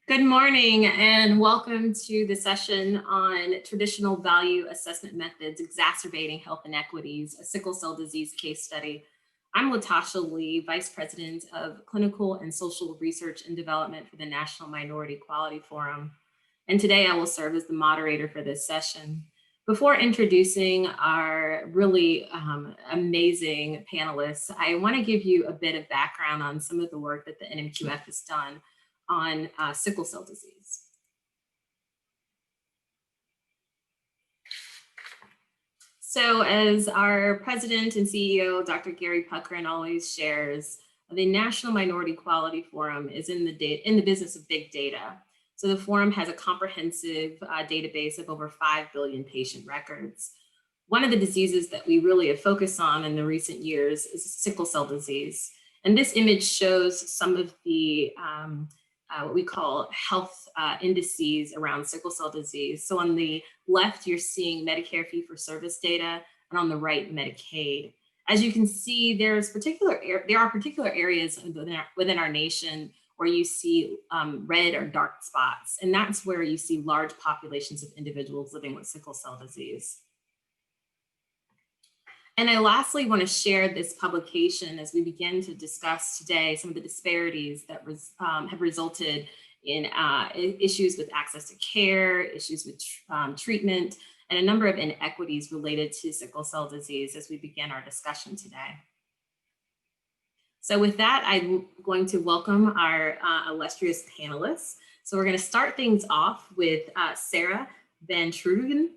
Good morning and welcome to the session on traditional value assessment methods exacerbating health inequities, a sickle cell disease case study. I'm Latasha Lee, Vice President of Clinical and Social Research and Development for the National Minority Quality Forum. And today I will serve as the moderator for this session. Before introducing our really amazing panelists, I want to give you a bit of background on some of the work that the NMQF has done on sickle cell disease. So as our president and CEO, Dr. Gary Puckrin, always shares, the National Minority Quality Forum is in the business of big data. So the forum has a comprehensive database of over 5 billion patient records. One of the diseases that we really have focused on in the recent years is sickle cell disease. And this image shows some of the what we call health indices around sickle cell disease. So on the left, you're seeing Medicare fee-for-service data, and on the right, Medicaid. As you can see, there are particular areas within our nation where you see red or dark spots, and that's where you see large populations of individuals living with sickle cell disease. And I lastly want to share this publication as we begin to discuss today some of the disparities that have resulted in issues with access to care, issues with treatment, and a number of inequities related to sickle cell disease as we begin our discussion today. So with that, I'm going to welcome our illustrious panelists. So we're going to start things off with Sarah Van Trudgen.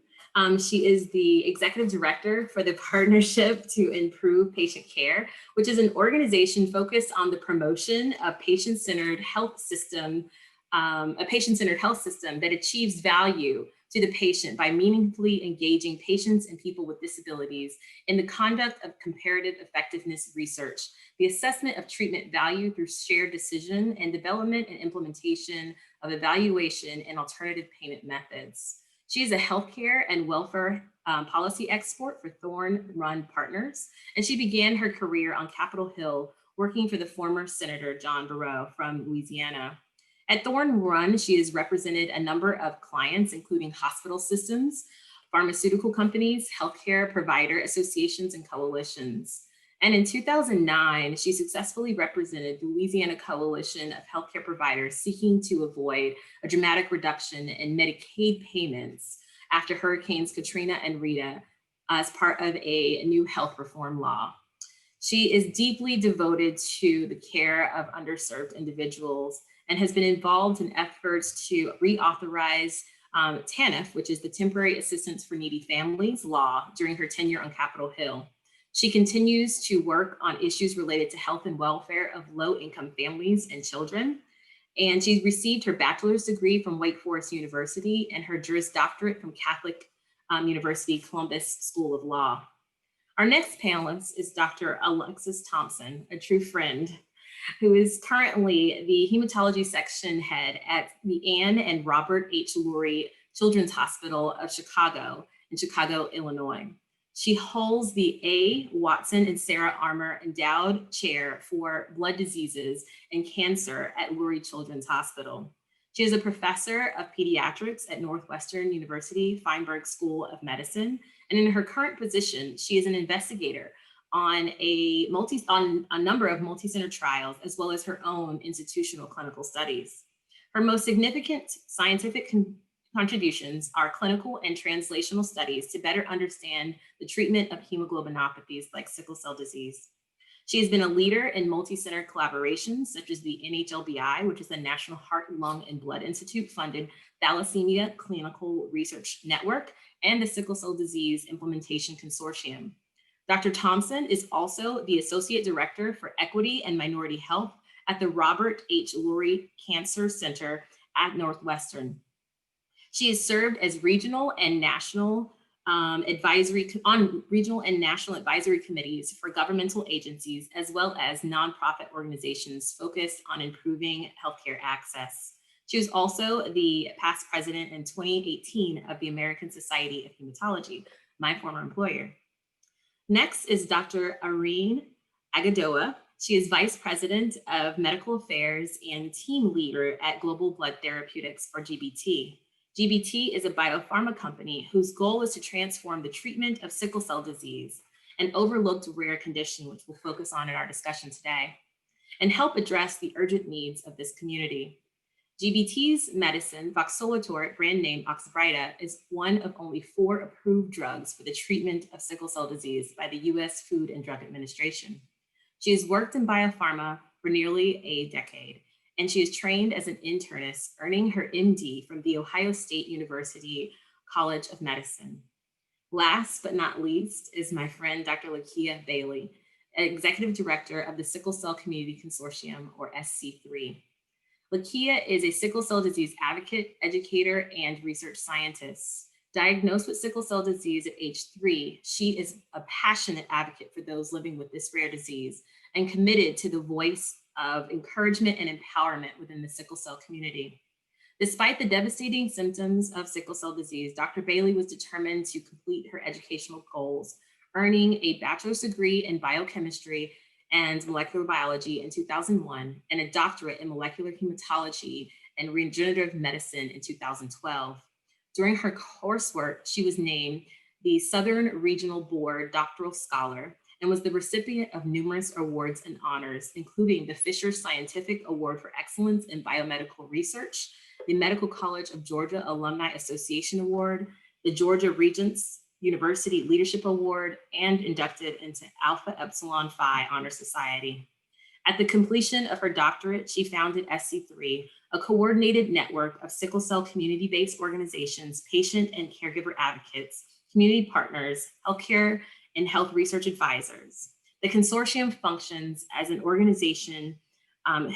She is the executive director for the Partnership to Improve Patient Care, which is an organization focused on the promotion of patient-centered health system, a patient-centered health system that achieves value to the patient by meaningfully engaging patients and people with disabilities in the conduct of comparative effectiveness research, the assessment of treatment value through shared decision, and development and implementation of evaluation and alternative payment methods. She is a healthcare and welfare policy expert for Thorn Run Partners, and she began her career on Capitol Hill working for the former Senator John Barrow from Louisiana. At Thorn Run, she has represented a number of clients, including hospital systems, pharmaceutical companies, healthcare provider associations, and coalitions. And in 2009, she successfully represented the Louisiana Coalition of Healthcare Providers seeking to avoid a dramatic reduction in Medicaid payments after Hurricanes Katrina and Rita as part of a new health reform law. She is deeply devoted to the care of underserved individuals and has been involved in efforts to reauthorize TANF, which is the Temporary Assistance for Needy Families law, during her tenure on Capitol Hill. She continues to work on issues related to health and welfare of low-income families and children. And she's received her bachelor's degree from Wake Forest University and her Juris Doctorate from Catholic University Columbus School of Law. Our next panelist is Dr. Alexis Thompson, a true friend, who is currently the hematology section head at the Ann and Robert H. Lurie Children's Hospital of Chicago in Chicago, Illinois. She holds the A. Watson and Sarah Armour Endowed Chair for Blood Diseases and Cancer at Lurie Children's Hospital. She is a professor of pediatrics at Northwestern University Feinberg School of Medicine, and in her current position, she is an investigator on a number of multi-center trials, as well as her own institutional clinical studies. Her most significant scientific contributions are clinical and translational studies to better understand the treatment of hemoglobinopathies like sickle cell disease. She has been a leader in multi-center collaborations such as the NHLBI, which is the National Heart, Lung, and Blood Institute funded Thalassemia Clinical Research Network, and the Sickle Cell Disease Implementation Consortium. Dr. Thompson is also the Associate Director for Equity and Minority Health at the Robert H. Lurie Cancer Center at Northwestern. She has served as regional and national advisory committees for governmental agencies, as well as nonprofit organizations focused on improving healthcare access. She was also the past president in 2018 of the American Society of Hematology, my former employer. Next is Dr. Irene Agadoa. She is Vice President of Medical Affairs and Team Leader at Global Blood Therapeutics, or GBT. GBT is a biopharma company whose goal is to transform the treatment of sickle cell disease, an overlooked rare condition which we'll focus on in our discussion today, and help address the urgent needs of this community. GBT's medicine, voxelotor, brand name Oxbryta, is one of only 4 approved drugs for the treatment of sickle cell disease by the US Food and Drug Administration. She has worked in biopharma for nearly a decade, and she is trained as an internist, earning her MD from the Ohio State University College of Medicine. Last but not least is my friend, Dr. Lakia Bailey, Executive Director of the Sickle Cell Community Consortium, or SC3. Lakia is a sickle cell disease advocate, educator, and research scientist. Diagnosed with sickle cell disease at age 3, she is a passionate advocate for those living with this rare disease and committed to the voice of encouragement and empowerment within the sickle cell community. Despite the devastating symptoms of sickle cell disease, Dr. Bailey was determined to complete her educational goals, earning a bachelor's degree in biochemistry and molecular biology in 2001 and a doctorate in molecular hematology and regenerative medicine in 2012. During her coursework, she was named the Southern Regional Board Doctoral Scholar and was the recipient of numerous awards and honors, including the Fisher Scientific Award for Excellence in Biomedical Research, the Medical College of Georgia Alumni Association Award, the Georgia Regents University Leadership Award, and inducted into Alpha Epsilon Phi Honor Society. At the completion of her doctorate, she founded SC3, a coordinated network of sickle cell community-based organizations, patient and caregiver advocates, community partners, healthcare and health research advisors. The consortium functions as an organization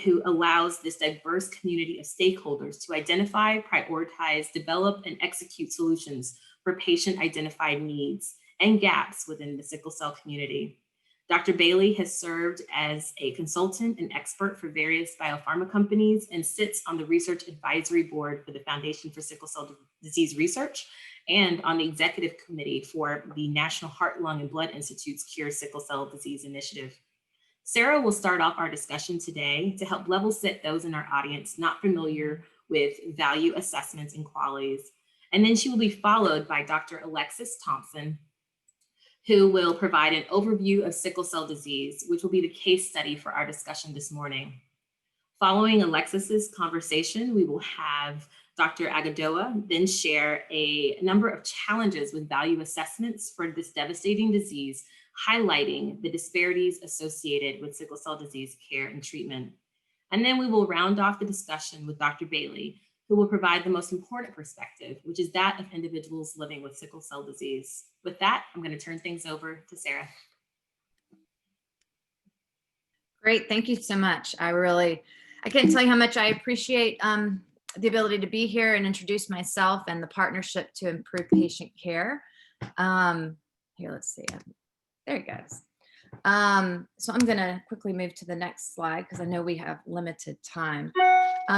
who allows this diverse community of stakeholders to identify, prioritize, develop, and execute solutions for patient-identified needs and gaps within the sickle cell community. Dr. Bailey has served as a consultant and expert for various biopharma companies and sits on the research advisory board for the Foundation for Sickle Cell Disease Research and on the executive committee for the National Heart, Lung, and Blood Institute's Cure Sickle Cell Disease Initiative. Sarah will start off our discussion today to help level set those in our audience not familiar with value assessments and qualities. And then she will be followed by Dr. Alexis Thompson, who will provide an overview of sickle cell disease, which will be the case study for our discussion this morning. Following Alexis's conversation, we will have Dr. Agadoa then share a number of challenges with value assessments for this devastating disease, highlighting the disparities associated with sickle cell disease care and treatment. And then we will round off the discussion with Dr. Bailey, who will provide the most important perspective, which is that of individuals living with sickle cell disease. With that, I'm going to turn things over to Sarah. Great, thank you so much. I can't tell you how much I appreciate the ability to be here and introduce myself and the partnership to improve patient care. Here, let's see. There it goes. So I'm going to quickly move to the next slide because I know we have limited time.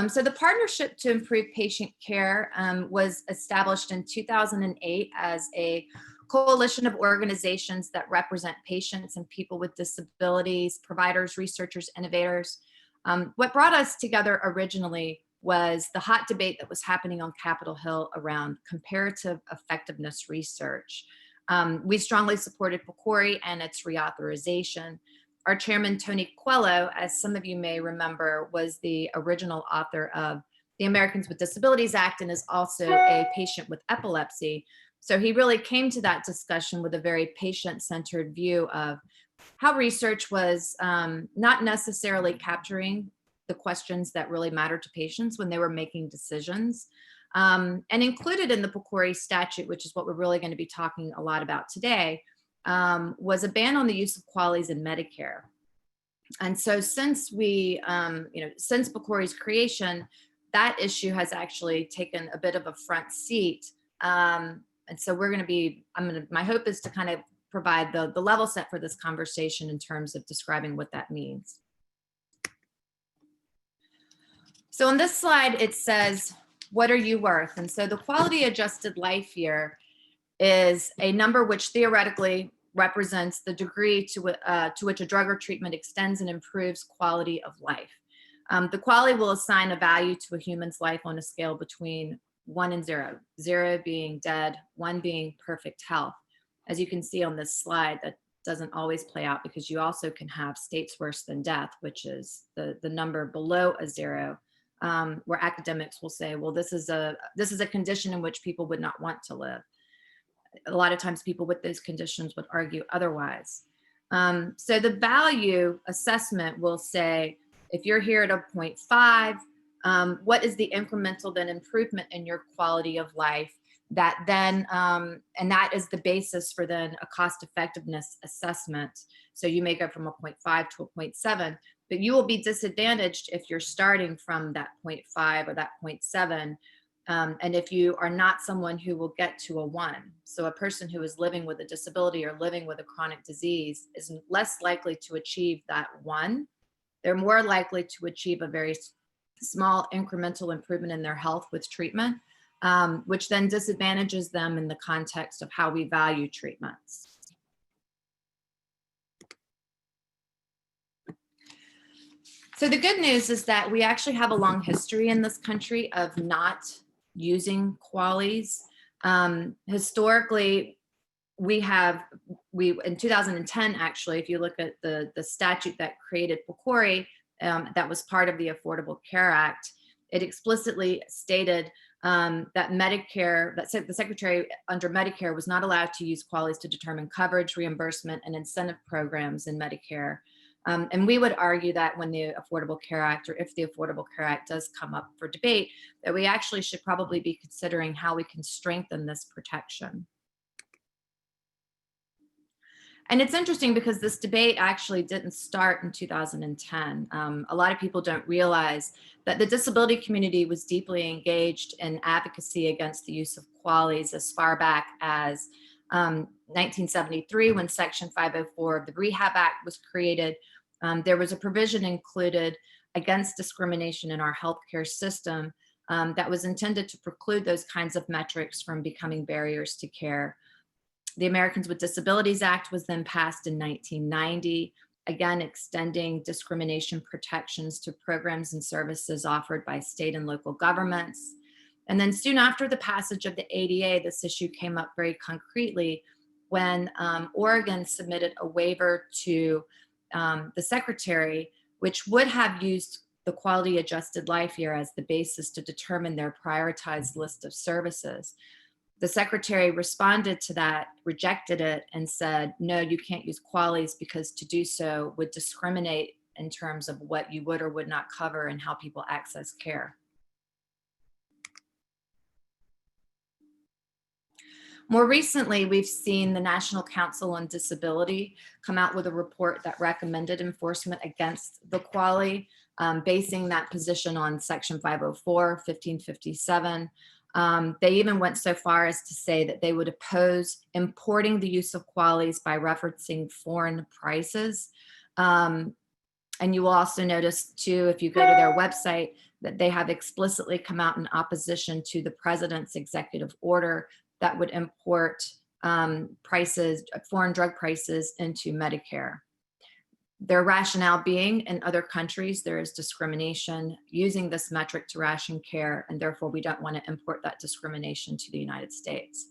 So the Partnership to Improve Patient Care was established in 2008 as a coalition of organizations that represent patients and people with disabilities, providers, researchers, innovators. What brought us together originally was the hot debate that was happening on Capitol Hill around comparative effectiveness research. We strongly supported PCORI and its reauthorization. Our chairman, Tony Coelho, as some of you may remember, was the original author of the Americans with Disabilities Act and is also a patient with epilepsy. So he really came to that discussion with a very patient-centered view of how research was not necessarily capturing the questions that really matter to patients when they were making decisions. And included in the PCORI statute, which is what we're really going to be talking a lot about today, was a ban on the use of QALYs in Medicare. And so since since PCORI's creation, that issue has actually taken a bit of a front seat. And so my hope is to kind of provide the level set for this conversation in terms of describing what that means. So on this slide, it says, what are you worth? And so the quality adjusted life year is a number which theoretically represents the degree to which a drug or treatment extends and improves quality of life. The quality will assign a value to a human's life on a scale between 1 and 0, 0 being dead, 1 being perfect health. As you can see on this slide, that doesn't always play out because you also can have states worse than death, which is the number below a 0, where academics will say, well, this is a condition in which people would not want to live. A lot of times people with those conditions would argue otherwise. So the value assessment will say, if you're here at a 0.5, what is the incremental then improvement in your quality of life that then, and that is the basis for then a cost effectiveness assessment. So you may go from a 0.5 to a 0.7, but you will be disadvantaged if you're starting from that 0.5 or that 0.7. And if you are not someone who will get to a 1, so a person who is living with a disability or living with a chronic disease is less likely to achieve that 1. They're more likely to achieve a very small incremental improvement in their health with treatment, which then disadvantages them in the context of how we value treatments. So the good news is that we actually have a long history in this country of not using QALYs. Historically, we in 2010, actually, if you look at the statute that created PCORI, that was part of the Affordable Care Act, it explicitly stated that Medicare, the secretary under Medicare was not allowed to use QALYs to determine coverage, reimbursement, and incentive programs in Medicare. And we would argue that when the Affordable Care Act, or if the Affordable Care Act does come up for debate, that we actually should probably be considering how we can strengthen this protection. And it's interesting because this debate actually didn't start in 2010. A lot of people don't realize that the disability community was deeply engaged in advocacy against the use of QALYs as far back as 1973, when Section 504 of the Rehab Act was created. There was a provision included against discrimination in our healthcare system that was intended to preclude those kinds of metrics from becoming barriers to care. The Americans with Disabilities Act was then passed in 1990, again extending discrimination protections to programs and services offered by state and local governments. And then soon after the passage of the ADA, this issue came up very concretely when Oregon submitted a waiver to the secretary, which would have used the quality adjusted life year as the basis to determine their prioritized list of services. The secretary responded to that, rejected it, and said, no, you can't use QALYs because to do so would discriminate in terms of what you would or would not cover and how people access care. More recently, we've seen the National Council on Disability come out with a report that recommended enforcement against the QALY, basing that position on Section 504, 1557. They even went so far as to say that they would oppose importing the use of QALYs by referencing foreign prices. And you will also notice too, if you go to their website, that they have explicitly come out in opposition to the president's executive order that would import foreign drug prices into Medicare. Their rationale being, in other countries, there is discrimination using this metric to ration care, and therefore we don't want to import that discrimination to the United States.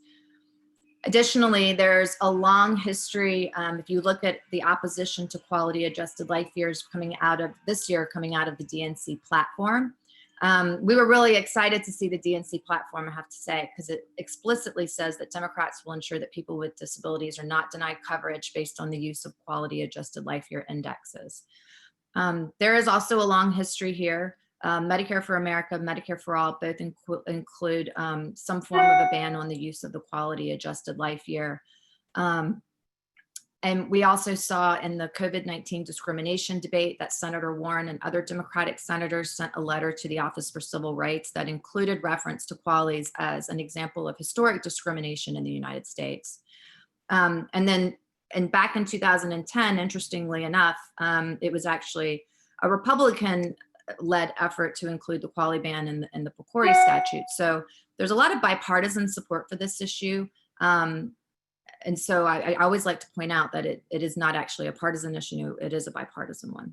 Additionally, there's a long history, if you look at the opposition to quality adjusted life years coming out of this year, coming out of the DNC platform. We were really excited to see the DNC platform, I have to say, because it explicitly says that Democrats will ensure that people with disabilities are not denied coverage based on the use of quality adjusted life year indexes. There is also a long history here. Medicare for America, Medicare for All, both include some form of a ban on the use of the quality adjusted life year. And we also saw in the COVID-19 discrimination debate that Senator Warren and other Democratic senators sent a letter to the Office for Civil Rights that included reference to QALYs as an example of historic discrimination in the United States. And back in 2010, interestingly enough, it was actually a Republican-led effort to include the QALY ban in the PCORI statute. So there's a lot of bipartisan support for this issue. And so I always like to point out that it is not actually a partisan issue, it is a bipartisan one.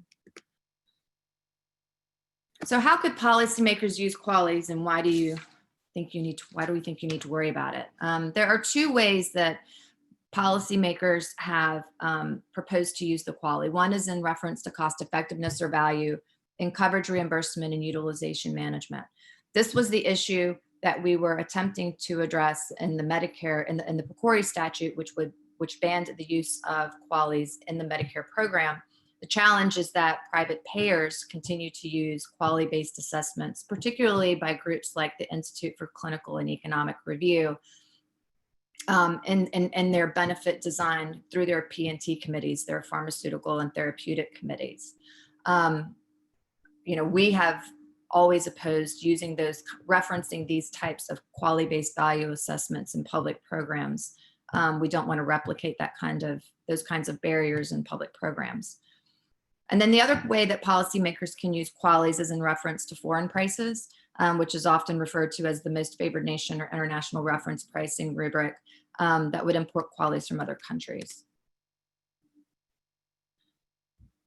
So how could policymakers use QALYs, and why do we think you need to worry about it? There are two ways that policymakers have proposed to use the QALY. One is in reference to cost effectiveness or value in coverage reimbursement and utilization management. This was the issue that we were attempting to address in the Medicare, in the PCORI statute, which banned the use of QALYs in the Medicare program. The challenge is that private payers continue to use QALY-based assessments, particularly by groups like the Institute for Clinical and Economic Review, and their benefit design through their P&T committees, their pharmaceutical and therapeutic committees. We have always opposed using referencing these types of QALY-based value assessments in public programs. We don't want to replicate those kinds of barriers in public programs. And then the other way that policymakers can use QALYs is in reference to foreign prices, which is often referred to as the most favored nation or international reference pricing rubric that would import QALYs from other countries.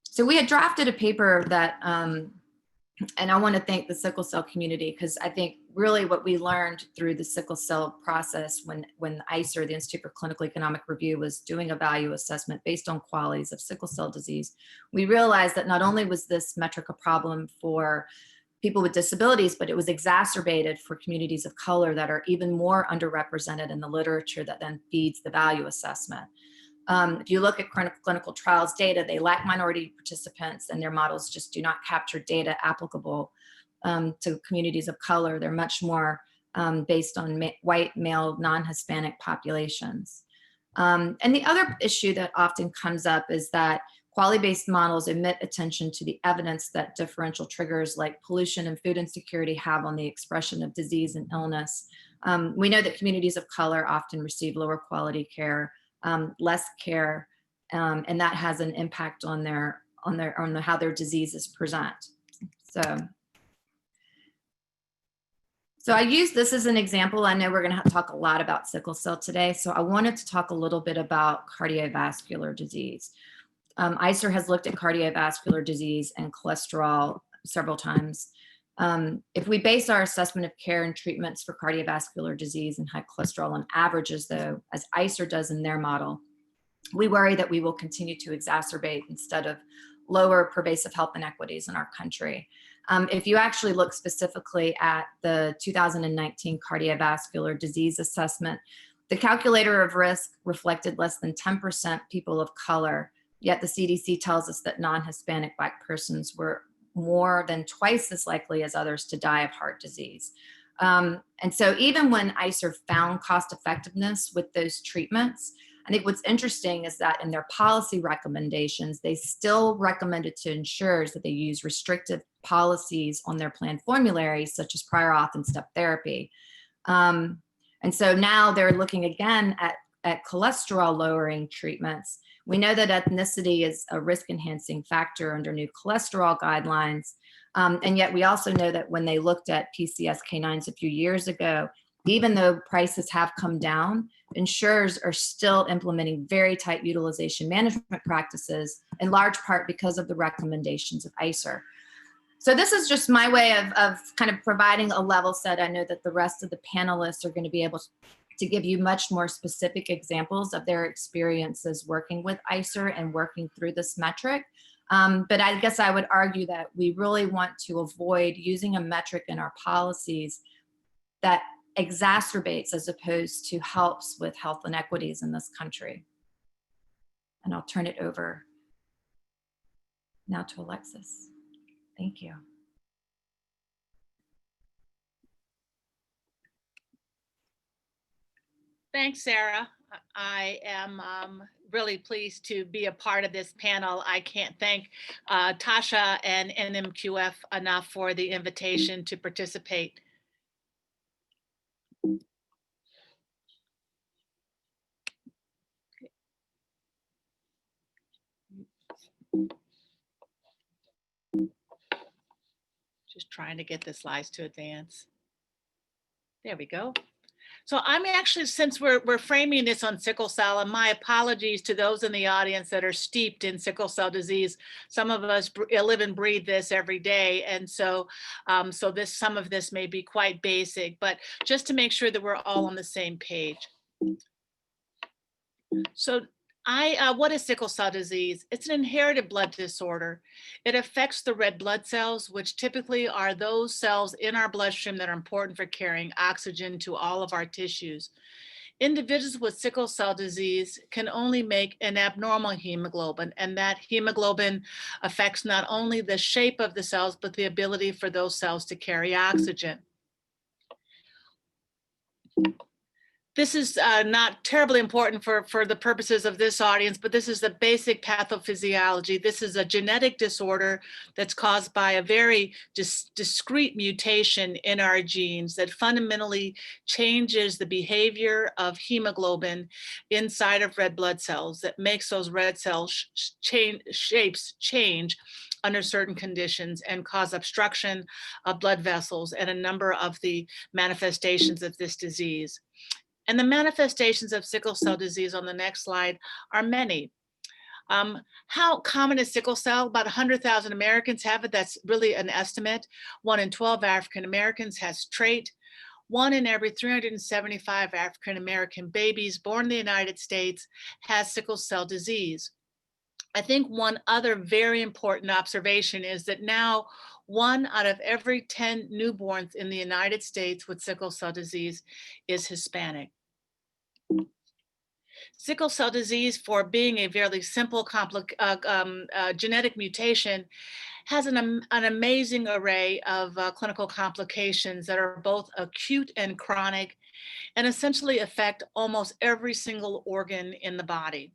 So we had drafted a paper that, and I want to thank the sickle cell community, because I think really what we learned through the sickle cell process when ICER, the Institute for Clinical Economic Review, was doing a value assessment based on QALYs of sickle cell disease, we realized that not only was this metric a problem for people with disabilities, but it was exacerbated for communities of color that are even more underrepresented in the literature that then feeds the value assessment. If you look at clinical trials data, they lack minority participants, and their models just do not capture data applicable to communities of color. They're much more based on white, male, non-Hispanic populations. And the other issue that often comes up is that QALY-based models omit attention to the evidence that differential triggers like pollution and food insecurity have on the expression of disease and illness. We know that communities of color often receive lower quality care, less care, and that has an impact on how their diseases present. So I use this as an example. I know we're going to talk a lot about sickle cell today, so I wanted to talk a little bit about cardiovascular disease. ICER has looked at cardiovascular disease and cholesterol several times. If we base our assessment of care and treatments for cardiovascular disease and high cholesterol on averages, though, as ICER does in their model, we worry that we will continue to exacerbate instead of lower pervasive health inequities in our country. If you actually look specifically at the 2019 cardiovascular disease assessment, the calculator of risk reflected less than 10% people of color, yet the CDC tells us that non-Hispanic Black persons were more than twice as likely as others to die of heart disease. And so even when ICER found cost effectiveness with those treatments, I think what's interesting is that in their policy recommendations, they still recommended to insurers that they use restrictive policies on their plan formularies, such as prior auth and step therapy. And so now they're looking again at cholesterol lowering treatments. We know that ethnicity is a risk enhancing factor under new cholesterol guidelines. And yet we also know that when they looked at PCSK9s a few years ago, even though prices have come down, insurers are still implementing very tight utilization management practices, in large part because of the recommendations of ICER. So this is just my way of kind of providing a level set. I know that the rest of the panelists are going to be able to give you much more specific examples of their experiences working with ICER and working through this metric. But I guess I would argue that we really want to avoid using a metric in our policies that exacerbates as opposed to helps with health inequities in this country. And I'll turn it over now to Alexis. Thank you. Thanks, Sarah. I am really pleased to be a part of this panel. I can't thank Tasha and NMQF enough for the invitation to participate. Just trying to get the slides to advance. There we go. So I'm actually, since we're framing this on sickle cell, and my apologies to those in the audience that are steeped in sickle cell disease. Some of us live and breathe this every day, and so some of this may be quite basic, but just to make sure that we're all on the same page. So what is sickle cell disease? It's an inherited blood disorder. It affects the red blood cells, which typically are those cells in our bloodstream that are important for carrying oxygen to all of our tissues. Individuals with sickle cell disease can only make an abnormal hemoglobin, and that hemoglobin affects not only the shape of the cells, but the ability for those cells to carry oxygen. This is not terribly important for the purposes of this audience, but this is the basic pathophysiology. This is a genetic disorder that's caused by a very discrete mutation in our genes that fundamentally changes the behavior of hemoglobin inside of red blood cells, that makes those red cell shapes change under certain conditions and cause obstruction of blood vessels and a number of the manifestations of this disease. And the manifestations of sickle cell disease on the next slide are many. How common is sickle cell? About 100,000 Americans have it. That's really an estimate. 1 in 12 African Americans has trait. 1 in every 375 African American babies born in the United States has sickle cell disease. I think one other very important observation is that now 1 out of every 10 newborns in the United States with sickle cell disease is Hispanic. Sickle cell disease, for being a fairly simple genetic mutation, has an amazing array of clinical complications that are both acute and chronic, and essentially affect almost every single organ in the body.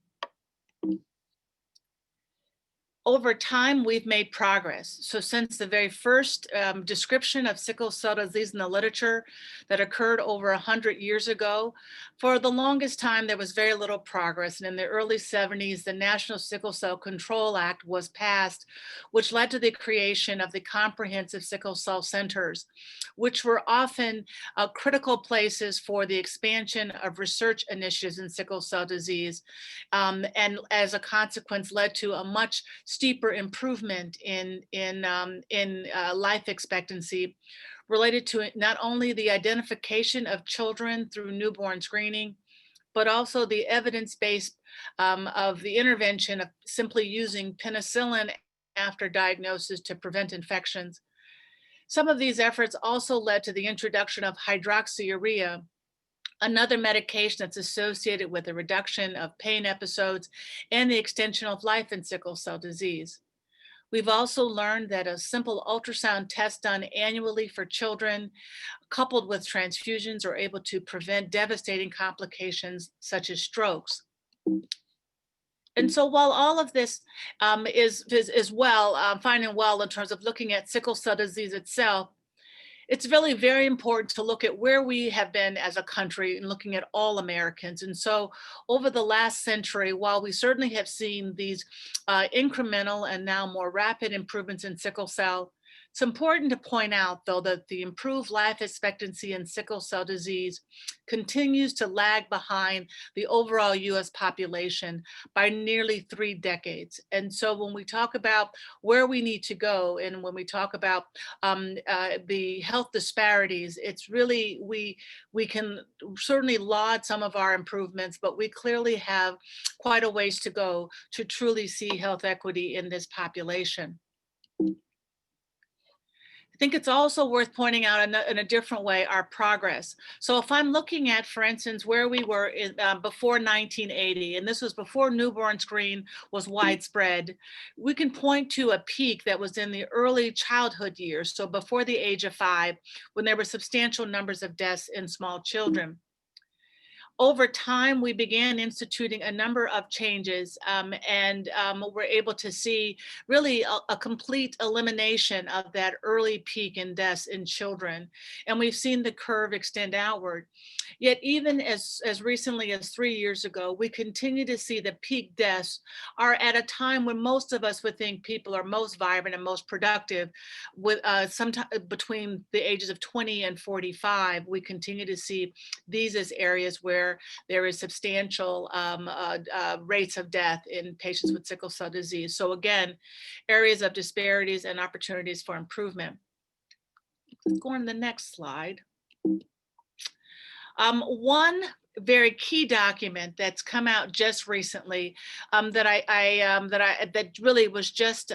Over time, we've made progress. So since the very first description of sickle cell disease in the literature that occurred over 100 years ago, for the longest time, there was very little progress. And in the early 70s, the National Sickle Cell Control Act was passed, which led to the creation of the comprehensive sickle cell centers, which were often critical places for the expansion of research initiatives in sickle cell disease. And as a consequence, led to a much steeper improvement in life expectancy related to not only the identification of children through newborn screening, but also the evidence base of the intervention of simply using penicillin after diagnosis to prevent infections. Some of these efforts also led to the introduction of hydroxyurea, another medication that's associated with a reduction of pain episodes and the extension of life in sickle cell disease. We've also learned that a simple ultrasound test done annually for children, coupled with transfusions, are able to prevent devastating complications such as strokes. And so while all of this is well, fine and well in terms of looking at sickle cell disease itself, it's really very important to look at where we have been as a country and looking at all Americans. And so over the last century, while we certainly have seen these incremental and now more rapid improvements in sickle cell, it's important to point out, though, that the improved life expectancy in sickle cell disease continues to lag behind the overall US population by nearly 3 decades. And so when we talk about where we need to go, and when we talk about the health disparities, it's really, we can certainly laud some of our improvements, but we clearly have quite a ways to go to truly see health equity in this population. I think it's also worth pointing out in a different way our progress. So if I'm looking at, for instance, where we were in, before 1980, and this was before newborn screen was widespread, we can point to a peak that was in the early childhood years, so before the age of 5, when there were substantial numbers of deaths in small children. Over time, we began instituting a number of changes, and we're able to see really a complete elimination of that early peak in deaths in children. And we've seen the curve extend outward. Yet even as recently as 3 years ago, we continue to see the peak deaths are at a time when most of us would think people are most vibrant and most productive. With sometime between the ages of 20 and 45, we continue to see these as areas where there is substantial rates of death in patients with sickle cell disease. So again, areas of disparities and opportunities for improvement. Let's go on to the next slide. One very key document that's come out just recently that really was just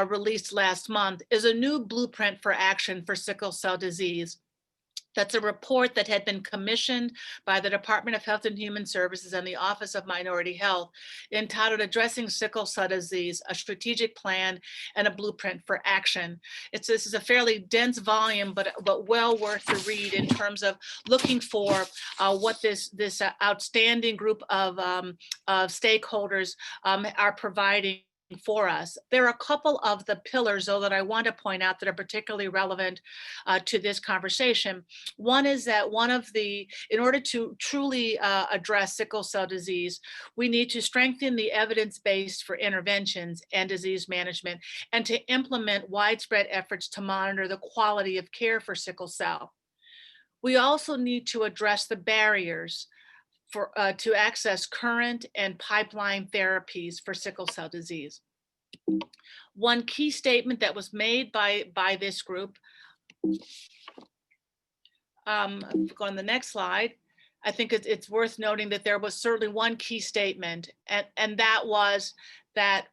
released last month is a new blueprint for action for sickle cell disease. That's a report that had been commissioned by the Department of Health and Human Services and the Office of Minority Health, entitled Addressing Sickle Cell Disease, a Strategic Plan and a Blueprint for Action. This is a fairly dense volume, but well worth the read in terms of looking for what this outstanding group of stakeholders are providing for us. There are a couple of the pillars, though, that I want to point out that are particularly relevant to this conversation. One is that in order to truly address sickle cell disease, we need to strengthen the evidence base for interventions and disease management, and to implement widespread efforts to monitor the quality of care for sickle cell. We also need to address the barriers to access current and pipeline therapies for sickle cell disease. One key statement that was made by this group, go on the next slide. I think it's worth noting that there was certainly one key statement, and that was that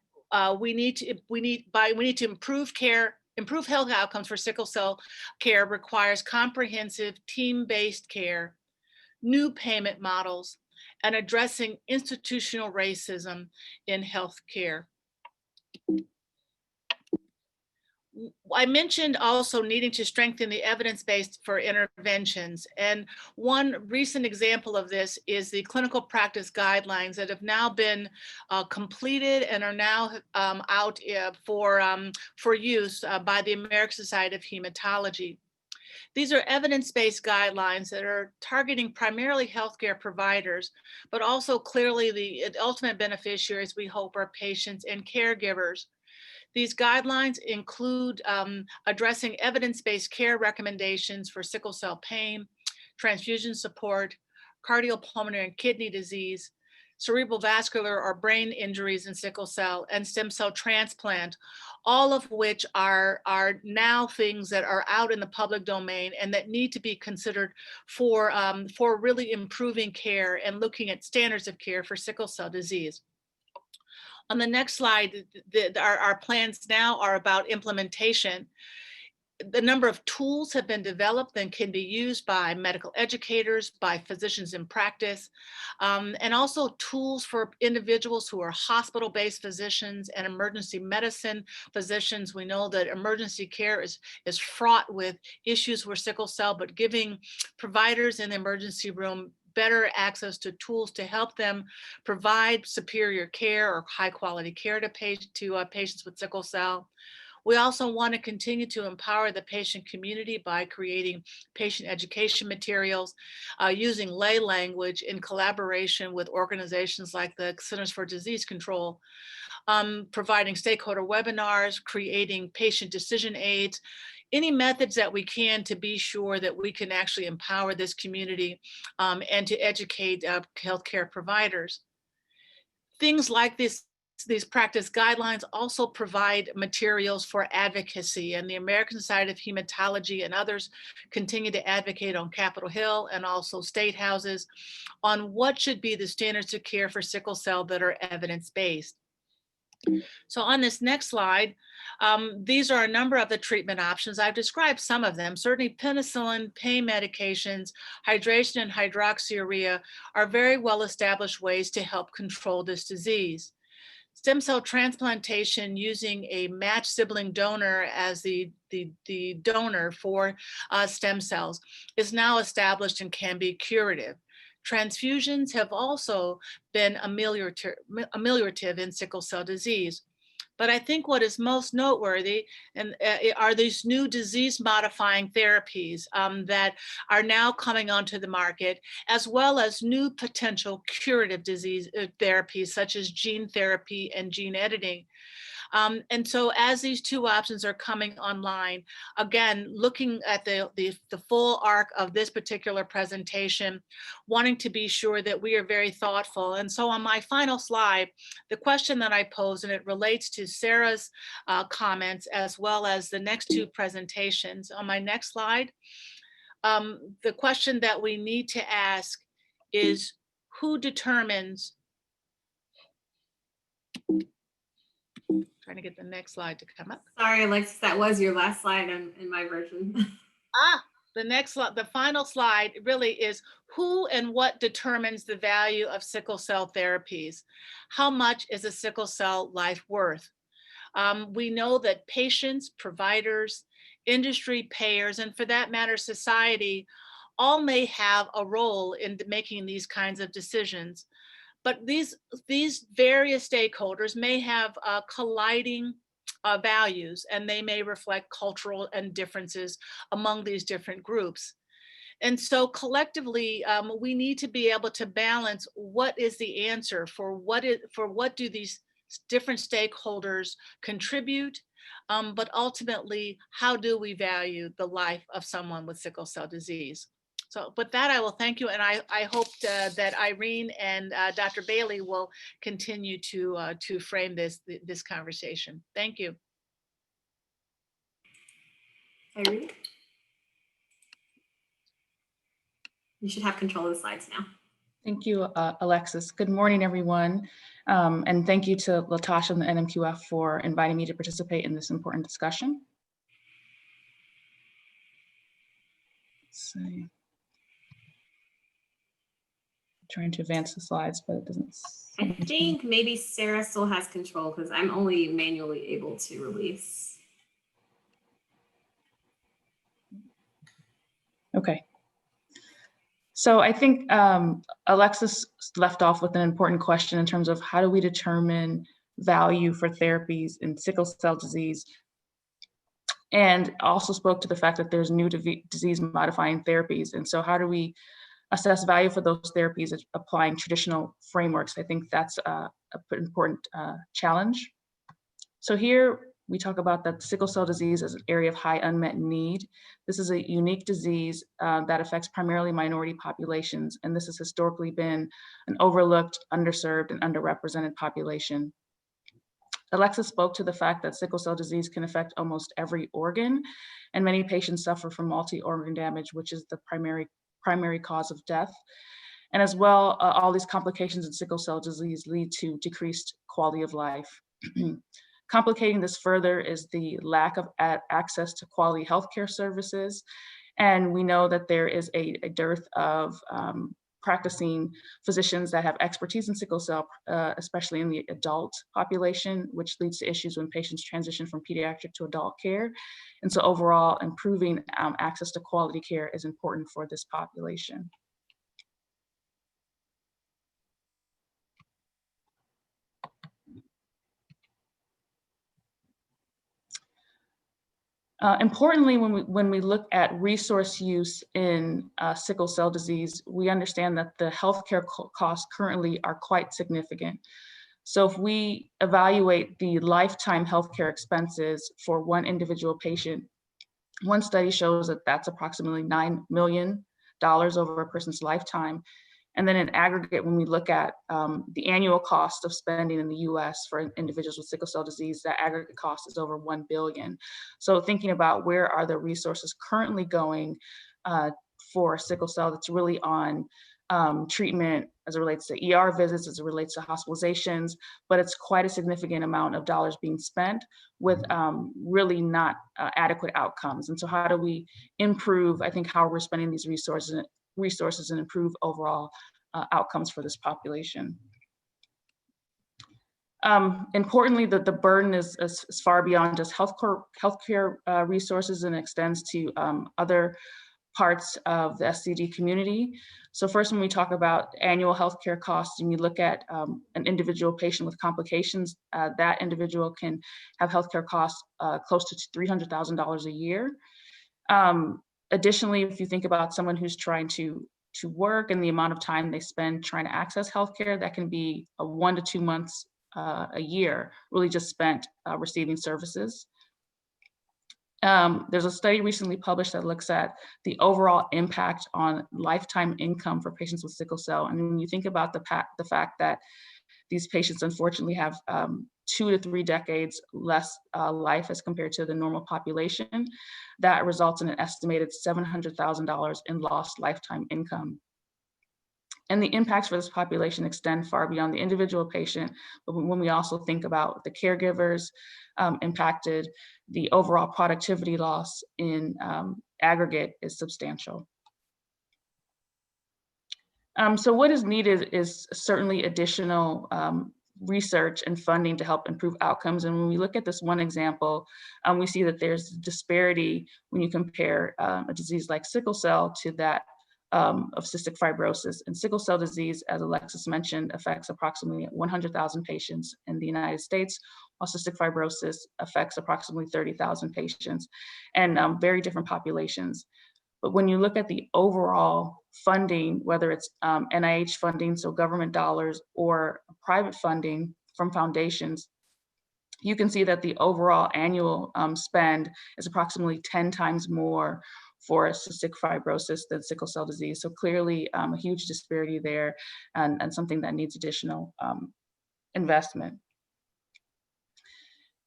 we need to improve care. Improve health outcomes for sickle cell care requires comprehensive team-based care, new payment models, and addressing institutional racism in healthcare. I mentioned also needing to strengthen the evidence base for interventions. And one recent example of this is the clinical practice guidelines that have now been completed and are now out for use by the American Society of Hematology. These are evidence-based guidelines that are targeting primarily healthcare providers, but also clearly the ultimate beneficiaries, we hope, are patients and caregivers. These guidelines include addressing evidence-based care recommendations for sickle cell pain, transfusion support, cardiopulmonary and kidney disease, cerebral vascular or brain injuries in sickle cell, and stem cell transplant, all of which are now things that are out in the public domain and that need to be considered for really improving care and looking at standards of care for sickle cell disease. On the next slide, our plans now are about implementation. The number of tools have been developed and can be used by medical educators, by physicians in practice, and also tools for individuals who are hospital-based physicians and emergency medicine physicians. We know that emergency care is fraught with issues with sickle cell, but giving providers in the emergency room better access to tools to help them provide superior care or high quality care to patients with sickle cell. We also want to continue to empower the patient community by creating patient education materials, using lay language in collaboration with organizations like the Centers for Disease Control, providing stakeholder webinars, creating patient decision aids, any methods that we can to be sure that we can actually empower this community and to educate healthcare providers. Things like these practice guidelines also provide materials for advocacy, and the American Society of Hematology and others continue to advocate on Capitol Hill and also state houses on what should be the standards of care for sickle cell that are evidence-based. So on this next slide, these are a number of the treatment options. I've described some of them. Certainly penicillin, pain medications, hydration, and hydroxyurea are very well-established ways to help control this disease. Stem cell transplantation using a matched sibling donor as the donor for stem cells is now established and can be curative. Transfusions have also been ameliorative in sickle cell disease. But I think what is most noteworthy are these new disease-modifying therapies that are now coming onto the market, as well as new potential curative disease therapies such as gene therapy and gene editing. And so as these two options are coming online, again, looking at the full arc of this particular presentation, wanting to be sure that we are very thoughtful. And so on my final slide, the question that I pose, and it relates to Sarah's comments as well as the next two presentations. On my next slide, the question that we need to ask is, who determines, trying to get the next slide to come up. Sorry, Alexis, that was your last slide in my version. The next slide, the final slide really is, who and what determines the value of sickle cell therapies? How much is a sickle cell life worth? We know that patients, providers, industry, payers, and for that matter, society, all may have a role in making these kinds of decisions. But these various stakeholders may have colliding values, and they may reflect cultural and differences among these different groups. And so collectively, we need to be able to balance what is the answer for what do these different stakeholders contribute, but ultimately, how do we value the life of someone with sickle cell disease? So with that, I will thank you, and I hope that Irene and Dr. Bailey will continue to frame this conversation. Thank you. Irene? You should have control of the slides now. Thank you, Alexis. Good morning, everyone. And thank you to Latasha and the NMQF for inviting me to participate in this important discussion. Let's see. Trying to advance the slides, but it doesn't. I think maybe Sarah still has control because I'm only manually able to release. Okay. So I think Alexis left off with an important question in terms of how do we determine value for therapies in sickle cell disease, and also spoke to the fact that there's new disease modifying therapies. And so how do we assess value for those therapies applying traditional frameworks? I think that's an important challenge. So here we talk about that sickle cell disease as an area of high unmet need. This is a unique disease that affects primarily minority populations, and this has historically been an overlooked, underserved, and underrepresented population. Alexis spoke to the fact that sickle cell disease can affect almost every organ, and many patients suffer from multi-organ damage, which is the primary cause of death. And as well, all these complications in sickle cell disease lead to decreased quality of life. Complicating this further is the lack of access to quality healthcare services. And we know that there is a dearth of practicing physicians that have expertise in sickle cell, especially in the adult population, which leads to issues when patients transition from pediatric to adult care. And so overall, improving access to quality care is important for this population. Importantly, when we look at resource use in sickle cell disease, we understand that the healthcare costs currently are quite significant. So if we evaluate the lifetime healthcare expenses for one individual patient, one study shows that that's approximately $9 million over a person's lifetime. And then in aggregate, when we look at the annual cost of spending in the US for individuals with sickle cell disease, that aggregate cost is over $1 billion. So thinking about where are the resources currently going for sickle cell, that's really on treatment as it relates to ER visits, as it relates to hospitalizations, but it's quite a significant amount of dollars being spent with really not adequate outcomes. And so how do we improve, I think, how we're spending these resources and improve overall outcomes for this population. Importantly, the burden is far beyond just healthcare resources and extends to other parts of the SCD community. So first, when we talk about annual healthcare costs and you look at an individual patient with complications, that individual can have healthcare costs close to $300,000 a year. Additionally, if you think about someone who's trying to work and the amount of time they spend trying to access healthcare, that can be 1 to 2 months a year, really just spent receiving services. There's a study recently published that looks at the overall impact on lifetime income for patients with sickle cell. And when you think about the fact that these patients unfortunately have 2 to 3 decades less life as compared to the normal population, that results in an estimated $700,000 in lost lifetime income. And the impacts for this population extend far beyond the individual patient, but when we also think about the caregivers impacted, the overall productivity loss in aggregate is substantial. So what is needed is certainly additional research and funding to help improve outcomes. And when we look at this one example, we see that there's disparity when you compare a disease like sickle cell to that of cystic fibrosis. And sickle cell disease, as Alexis mentioned, affects approximately 100,000 patients in the United States, while cystic fibrosis affects approximately 30,000 patients, and very different populations. But when you look at the overall funding, whether it's NIH funding, so government dollars, or private funding from foundations, you can see that the overall annual spend is approximately 10 times more for cystic fibrosis than sickle cell disease. So clearly a huge disparity there, and something that needs additional investment.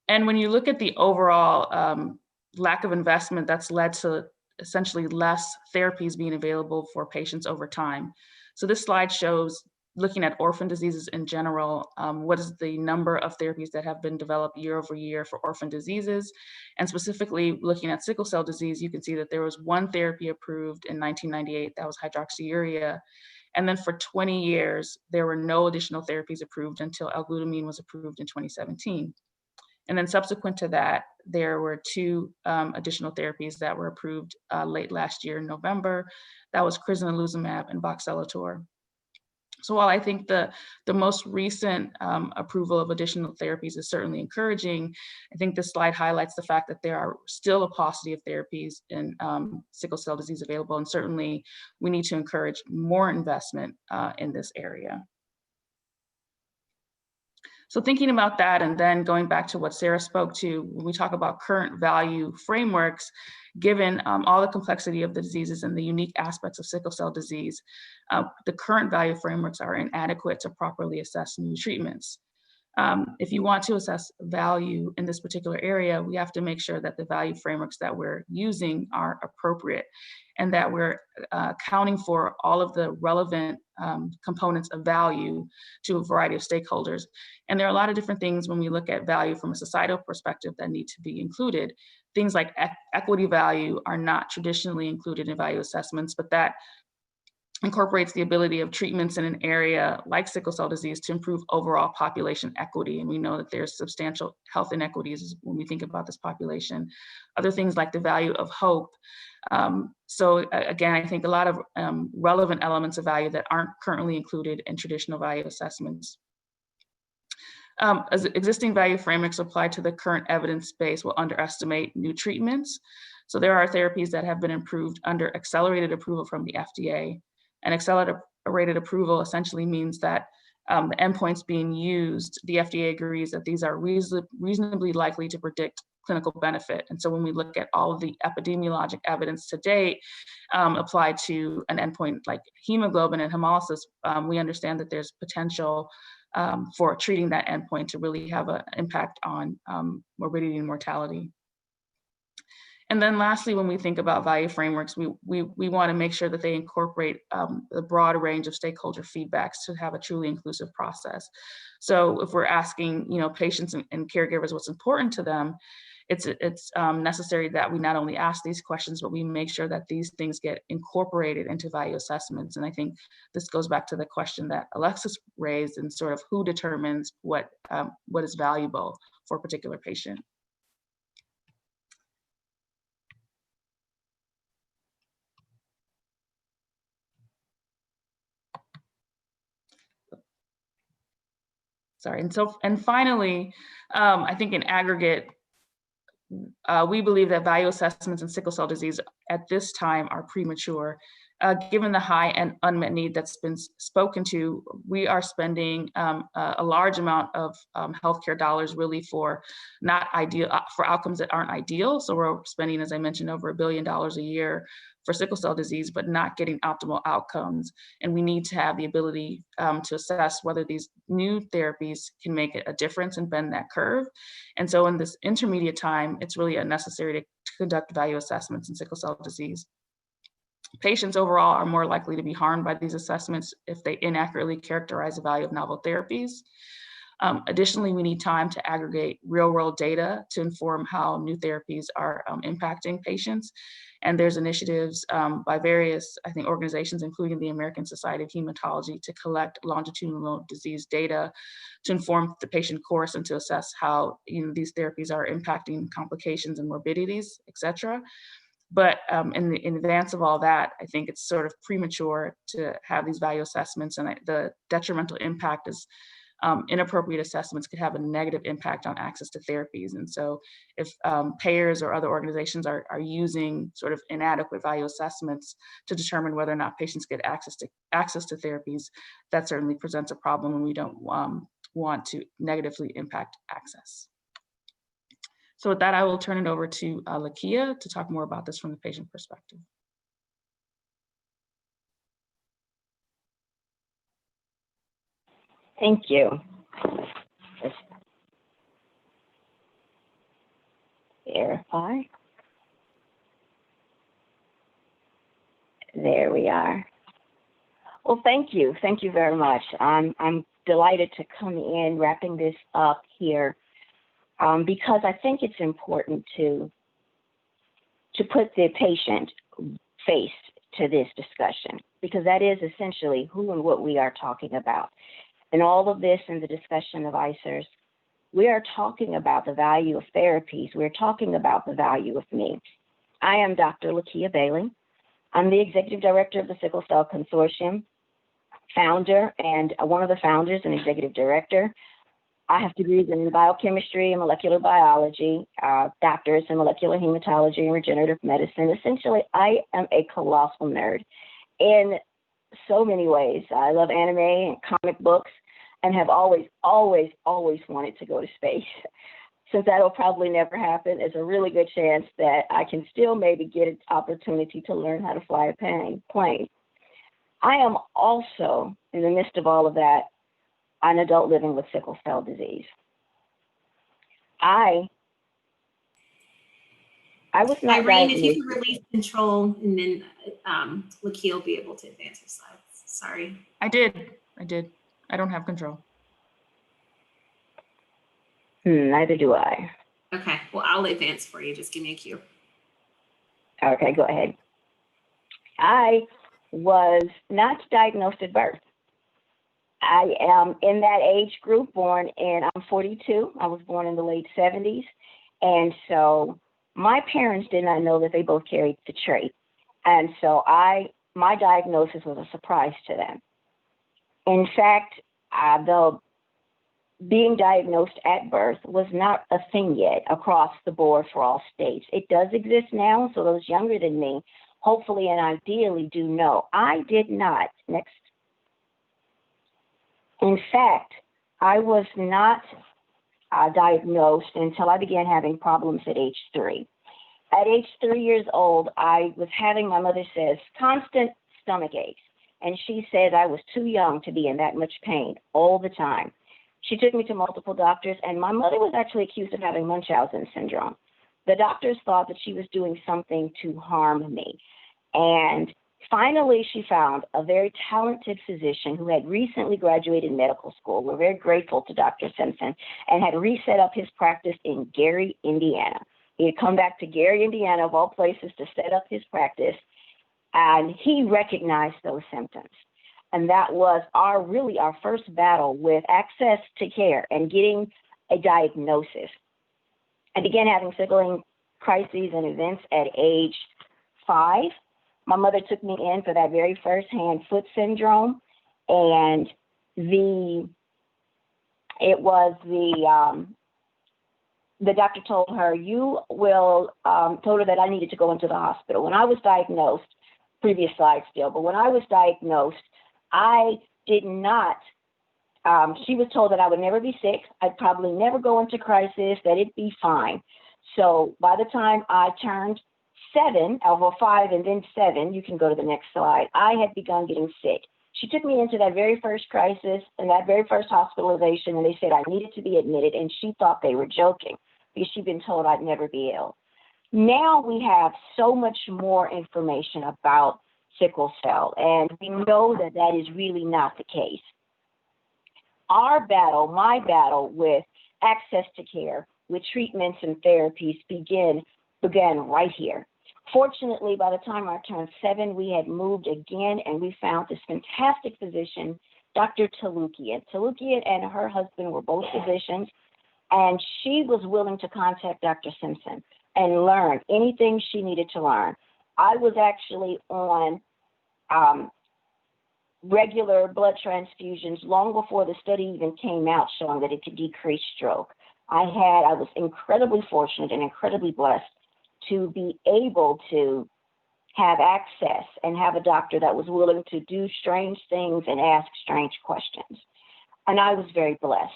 And when you look at the overall lack of investment, that's led to essentially less therapies being available for patients over time. So this slide shows, looking at orphan diseases in general, what is the number of therapies that have been developed year over year for orphan diseases. And specifically looking at sickle cell disease, you can see that there was one therapy approved in 1998, that was hydroxyurea. And then for 20 years, there were no additional therapies approved until L-glutamine was approved in 2017. And then subsequent to that, there were 2 additional therapies that were approved late last year in November. That was crizanlizumab and voxelotor. So while I think the most recent approval of additional therapies is certainly encouraging, I think this slide highlights the fact that there are still a paucity of therapies in sickle cell disease available, and certainly we need to encourage more investment in this area. So thinking about that, and then going back to what Sarah spoke to, when we talk about current value frameworks, given all the complexity of the diseases and the unique aspects of sickle cell disease, the current value frameworks are inadequate to properly assess new treatments. If you want to assess value in this particular area, we have to make sure that the value frameworks that we're using are appropriate, and that we're accounting for all of the relevant components of value to a variety of stakeholders. And there are a lot of different things when we look at value from a societal perspective that need to be included. Things like equity value are not traditionally included in value assessments, but that incorporates the ability of treatments in an area like sickle cell disease to improve overall population equity. And we know that there's substantial health inequities when we think about this population. Other things like the value of hope. So again, I think a lot of relevant elements of value that aren't currently included in traditional value assessments. As existing value frameworks applied to the current evidence base will underestimate new treatments. So there are therapies that have been approved under accelerated approval from the FDA. And accelerated approval essentially means that the endpoints being used, the FDA agrees that these are reasonably likely to predict clinical benefit. And so when we look at all of the epidemiologic evidence to date applied to an endpoint like hemoglobin and hemolysis, we understand that there's potential for treating that endpoint to really have an impact on morbidity and mortality. And then lastly, when we think about value frameworks, we want to make sure that they incorporate a broad range of stakeholder feedbacks to have a truly inclusive process. So if we're asking, patients and caregivers what's important to them, it's necessary that we not only ask these questions, but we make sure that these things get incorporated into value assessments. And I think this goes back to the question that Alexis raised, and sort of who determines what is valuable for a particular patient. Sorry, and finally, I think in aggregate, we believe that value assessments in sickle cell disease at this time are premature. Given the high and unmet need that's been spoken to, we are spending a large amount of healthcare dollars really for not ideal, for outcomes that aren't ideal. So we're spending, as I mentioned, over $1 billion a year for sickle cell disease, but not getting optimal outcomes. And we need to have the ability to assess whether these new therapies can make a difference and bend that curve. And so in this intermediate time, it's really necessary to conduct value assessments in sickle cell disease. Patients overall are more likely to be harmed by these assessments if they inaccurately characterize the value of novel therapies. Additionally, we need time to aggregate real-world data to inform how new therapies are impacting patients. And there's initiatives by various, I think, organizations, including the American Society of Hematology, to collect longitudinal disease data to inform the patient course and to assess how these therapies are impacting complications and morbidities, et cetera. But in advance of all that, I think it's sort of premature to have these value assessments, and the detrimental impact is inappropriate assessments could have a negative impact on access to therapies. And so if payers or other organizations are using sort of inadequate value assessments to determine whether or not patients get access to therapies, that certainly presents a problem, and we don't want to negatively impact access. So with that, I will turn it over to Lakia to talk more about this from the patient perspective. Thank you. Let's verify. There we are. Well, thank you. Thank you very much. I'm delighted to come in wrapping this up here. Because I think it's important to put the patient face to this discussion, because that is essentially who and what we are talking about. In all of this, in the discussion of ICERs, we are talking about the value of therapies. We're talking about the value of me. I am Dr. Lakia Bailey. I'm the Executive Director of the Sickle Cell Consortium, founder, and one of the founders and Executive Director. I have degrees in biochemistry and molecular biology, doctorates in molecular hematology and regenerative medicine. Essentially, I am a colossal nerd in so many ways. I love anime and comic books and have always wanted to go to space. Since that'll probably never happen, there's a really good chance that I can still maybe get an opportunity to learn how to fly a plane. I am also, in the midst of all of that, an adult living with sickle cell disease. I was not Irene, if diagnosed. you could release control, and then Lakia will be able to advance her slides. Sorry. I did. I don't have control. Neither do I. Okay, well, I'll advance for you. Just give me a cue. Okay, go ahead. I was not diagnosed at birth. I am in that age group, I'm 42. I was born in the late 70s. And so my parents did not know that they both carried the trait. And so my diagnosis was a surprise to them. In fact, the being diagnosed at birth was not a thing yet across the board for all states. It does exist now, so those younger than me, hopefully and ideally do know. I did not. Next. In fact, I was not diagnosed until I began having problems at age 3. At age 3 years old, I was having, my mother says, constant stomach aches. And she said I was too young to be in that much pain all the time. She took me to multiple doctors, and my mother was actually accused of having Munchausen syndrome. The doctors thought that she was doing something to harm me. And finally, she found a very talented physician who had recently graduated medical school. We're very grateful to Dr. Simpson, and had reset up his practice in Gary, Indiana. He had come back to Gary, Indiana, of all places, to set up his practice, and he recognized those symptoms. And that was really our first battle with access to care and getting a diagnosis. I began having sickling crises and events at age 5. My mother took me in for that very first hand-foot syndrome, and the it was the doctor told her, told her that I needed to go into the hospital. When I was diagnosed, previous slide still, but when I was diagnosed, I did not, she was told that I would never be sick. I'd probably never go into crisis, that it'd be fine. So by the time I turned 5 and then 7, you can go to the next slide, I had begun getting sick. She took me into that very first crisis and that very first hospitalization, and they said I needed to be admitted, and she thought they were joking because she'd been told I'd never be ill. Now we have so much more information about sickle cell, and we know that that is really not the case. Our battle, my battle with access to care, with treatments and therapies began right here. Fortunately, by the time I turned 7, we had moved again, and we found this fantastic physician, Dr. Talukian. Talukian and her husband were both physicians, and she was willing to contact Dr. Simpson and learn anything she needed to learn. I was actually on regular blood transfusions long before the study even came out showing that it could decrease stroke. I was incredibly fortunate and incredibly blessed to be able to have access and have a doctor that was willing to do strange things and ask strange questions. And I was very blessed.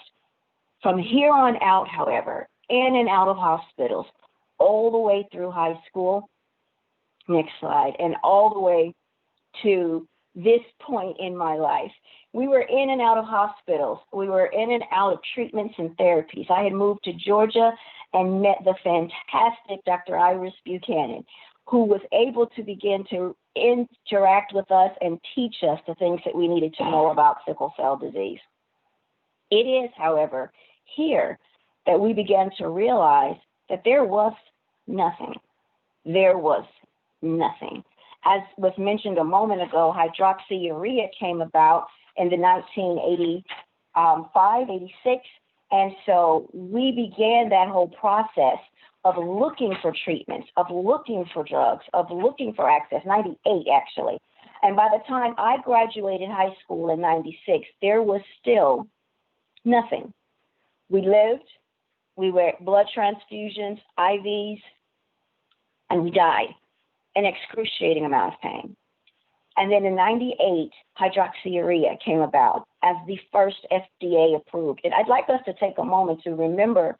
From here on out, however, in and out of hospitals, all the way through high school, next slide, and all the way to this point in my life, we were in and out of hospitals. We were in and out of treatments and therapies. I had moved to Georgia and met the fantastic Dr. Iris Buchanan, who was able to begin to interact with us and teach us the things that we needed to know about sickle cell disease. It is, however, here that we began to realize that there was nothing. There was nothing. As was mentioned a moment ago, hydroxyurea came about in the 1985, 86. And so we began that whole process of looking for treatments, of looking for drugs, of looking for access, 98 actually. And by the time I graduated high school in 96, there was still nothing. We lived, we were blood transfusions, IVs, and we died, an excruciating amount of pain. And then in 98, hydroxyurea came about as the first FDA approved. And I'd like us to take a moment to remember,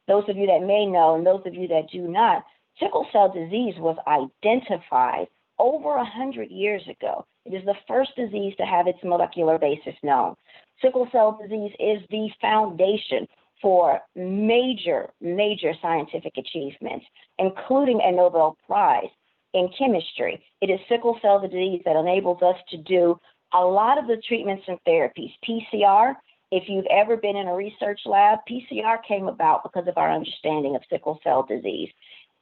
those of you that may know and those of you that do not, sickle cell disease was identified over 100 years ago. It is the first disease to have its molecular basis known. Sickle cell disease is the foundation for major, major scientific achievements, including a Nobel Prize in chemistry. It is sickle cell disease that enables us to do a lot of the treatments and therapies. PCR, if you've ever been in a research lab, PCR came about because of our understanding of sickle cell disease.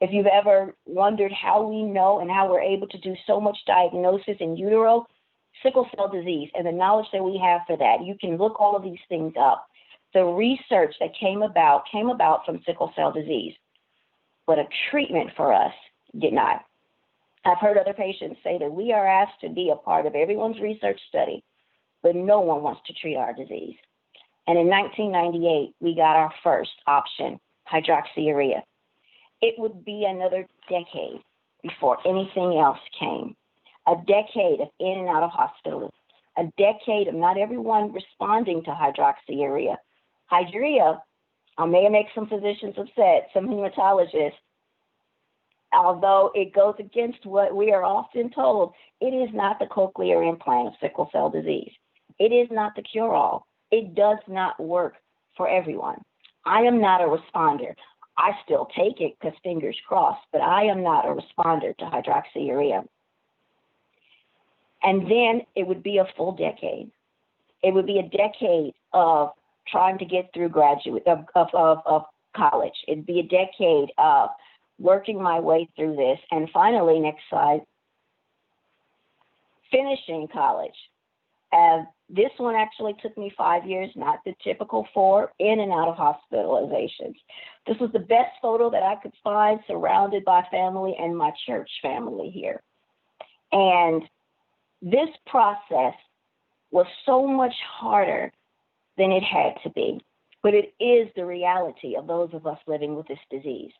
If you've ever wondered how we know and how we're able to do so much diagnosis in utero, sickle cell disease and the knowledge that we have for that, you can look all of these things up. The research that came about from sickle cell disease, but a treatment for us did not. I've heard other patients say that we are asked to be a part of everyone's research study, but no one wants to treat our disease. And in 1998, we got our first option, hydroxyurea. It would be another decade before anything else came. A decade of in and out of hospitals, a decade of not everyone responding to hydroxyurea. Hydrea, I may make some physicians upset, some hematologists, although it goes against what we are often told, it is not the cochlear implant of sickle cell disease. It is not the cure-all. It does not work for everyone. I am not a responder. I still take it because fingers crossed, but I am not a responder to hydroxyurea. And then it would be a full decade. It would be a decade of trying to get through of college. It'd be a decade of working my way through this. And finally, next slide, finishing college. This one actually took me 5 years, not the typical 4, in and out of hospitalizations. This was the best photo that I could find, surrounded by family and my church family here. And this process was so much harder than it had to be. but it is the reality of those of us living with this disease,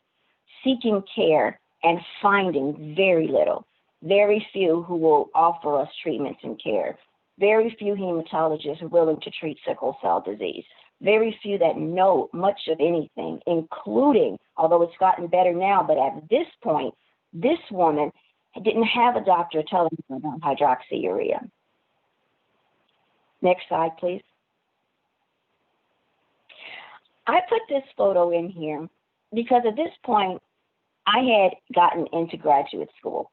seeking care and finding very little. Very few who will offer us treatments and care. Very few hematologists are willing to treat sickle cell disease. Very few that know much of anything, including, although it's gotten better now, but at this point, this woman didn't have a doctor telling her about hydroxyurea. Next slide, please. I put this photo in here because at this point, I had gotten into graduate school.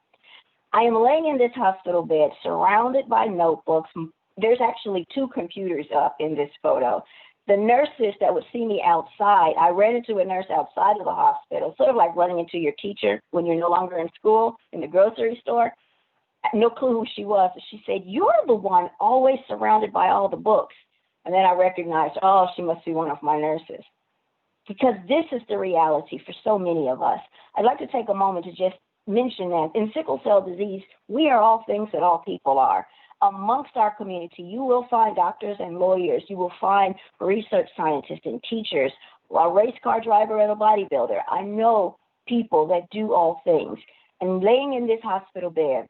I am laying in this hospital bed surrounded by notebooks. There's actually 2 computers up in this photo. The nurses that would see me outside, I ran into a nurse outside of the hospital, sort of like running into your teacher when you're no longer in school in the grocery store. No clue who she was. She said, "You're the one always surrounded by all the books." And then I recognized, oh, she must be one of my nurses. Because this is the reality for so many of us. I'd like to take a moment to just mention that in sickle cell disease, we are all things that all people are. Amongst our community, you will find doctors and lawyers. You will find research scientists and teachers, a race car driver and a bodybuilder. I know people that do all things. And laying in this hospital bed,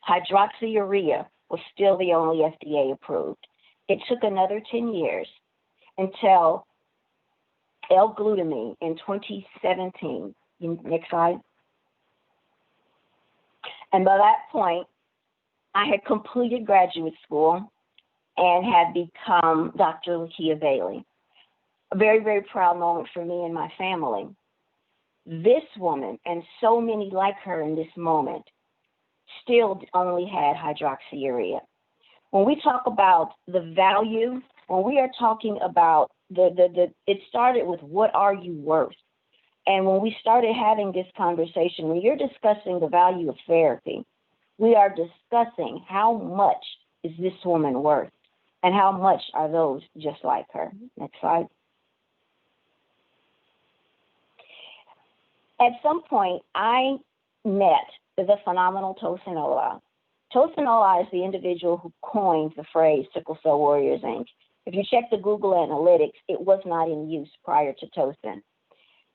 hydroxyurea was still the only FDA approved. It took another 10 years until L-glutamine in 2017. Next slide. And by that point, I had completed graduate school and had become Dr. Lakia Bailey. A very, very proud moment for me and my family. This woman and so many like her in this moment still only had hydroxyurea. When we talk about the value, when we are talking about it started with what are you worth? And when we started having this conversation, when you're discussing the value of therapy, we are discussing how much is this woman worth and how much are those just like her. Next slide. At some point, I met the phenomenal Tosin Ola. Tosin Ola is the individual who coined the phrase Sickle Cell Warriors, Inc. If you check the Google Analytics, it was not in use prior to Tosin.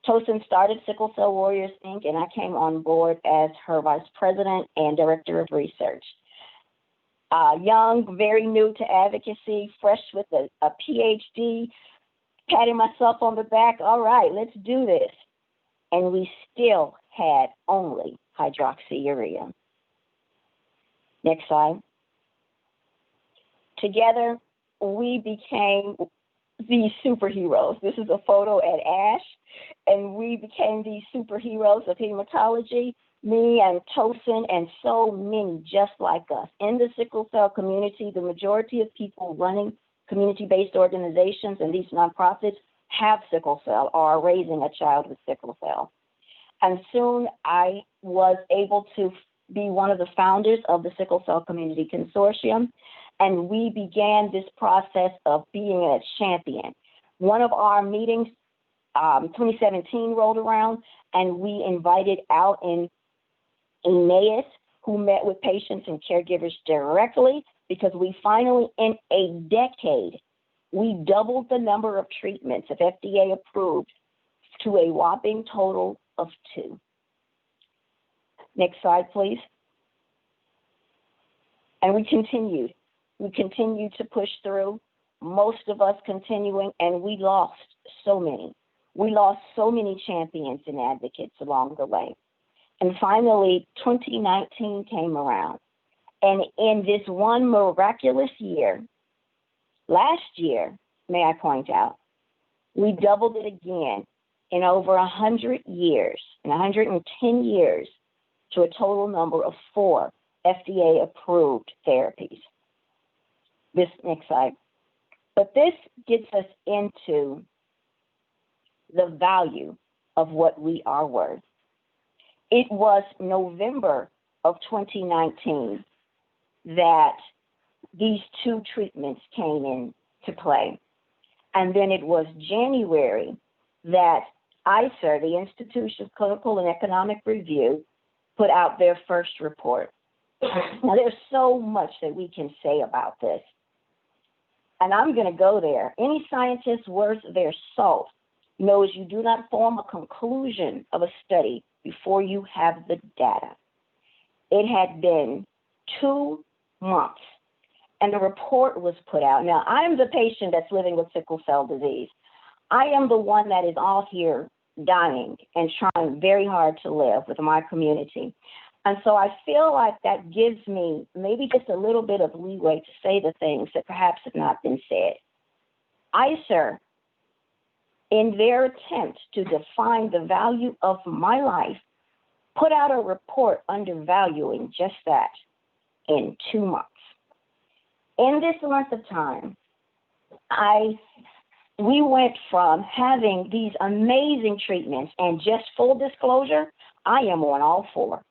Tosin started Sickle Cell Warriors, Inc., and I came on board as her vice president and director of research. Young, very new to advocacy, fresh with a PhD, patting myself on the back. All right, let's do this. And we still had only hydroxyurea. Next slide. Together, we became these superheroes. This is a photo at ASH, and we became these superheroes of hematology, me and Tosin and so many just like us. In the sickle cell community, the majority of people running community-based organizations and these nonprofits have sickle cell or are raising a child with sickle cell. And soon I was able to be one of the founders of the Sickle Cell Community Consortium, and we began this process of being a champion. One of our meetings, 2017 rolled around, and we invited out in Emmaus, who met with patients and caregivers directly, because we finally, in a decade, we doubled the number of treatments of FDA approved to a whopping total of 2. Next slide, please. And we continued to push through, most of us continuing, and we lost so many. We lost so many champions and advocates along the way. And finally, 2019 came around. And in this one miraculous year, last year, may I point out, we doubled it again in over 100 years, in 110 years, to a total number of 4 FDA-approved therapies. This next slide. But this gets us into the value of what we are worth. It was November of 2019 that these 2 treatments came into play. And then it was January that ICER, the Institute of Clinical and Economic Review, put out their first report. Now, there's so much that we can say about this. and I'm going to go there. Any scientist worth their salt knows you do not form a conclusion of a study before you have the data. It had been 2 months, and the report was put out. Now, I am the patient that's living with sickle cell disease. I am the one that is out here dying and trying very hard to live with my community. And so I feel like that gives me maybe just a little bit of leeway to say the things that perhaps have not been said. ICER, in their attempt to define the value of my life, put out a report undervaluing just that in 2 months. In this length of time, we went from having these amazing treatments, and just full disclosure, I am on all 4